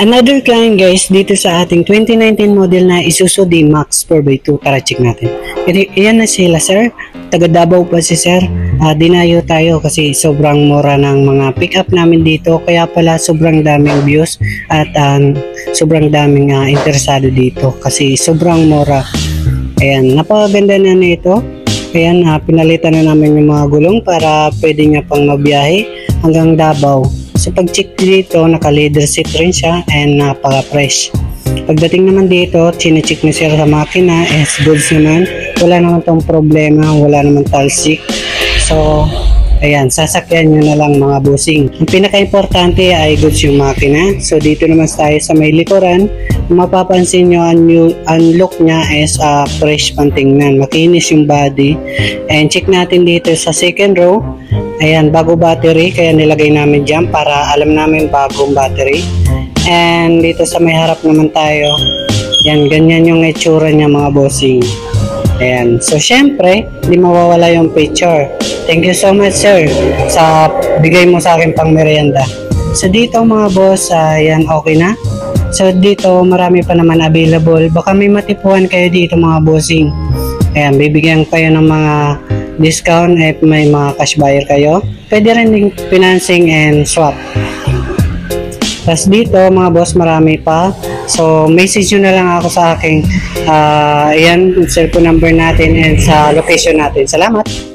Another client guys dito sa ating 2019 model na Isuzu D-Max 4x2. Tara check natin. Yan na sila sir. Taga Davao pa si sir. Dinayo tayo kasi sobrang mura ng mga pick up namin dito. Kaya pala sobrang daming views at sobrang daming interesado dito kasi sobrang mura. Ayan, napakaganda na nito. Ayan, pinalitan na namin yung mga gulong para pwede nga pang mabiyahe hanggang Davao. So pag-check dito, naka-leather seat rin siya and napaka-fresh. Pagdating naman dito, chine-check na siya sa makina, is goods naman. Wala naman tong problema, wala naman talsik. So, ayan, sasakyan nyo na lang mga bossing. Ang pinaka-importante ay goods yung makina. So dito naman tayo sa may likuran. Kung mapapansin nyo, ang look niya is fresh pantingnan. Makinis yung body. And check natin dito sa second row. Ayan, bago battery, kaya nilagay namin dyan para alam namin bagong battery. And dito sa may harap naman tayo, yan, ganyan yung itsura niya mga bossing. Ayan, so syempre, hindi mawawala yung picture. Thank you so much sir, sa bigay mo sa akin pang merienda. So dito mga boss, yan, okay na. So dito, marami pa naman available. Baka may matipuan kayo dito mga bossing. Ayan, bibigyan kayo ng mga discount if may mga cash buyer kayo. Pwede rin din financing and swap. Tapos dito mga boss, marami pa. So message nyo na lang ako sa aking ayan, cellphone number natin and sa location natin. Salamat!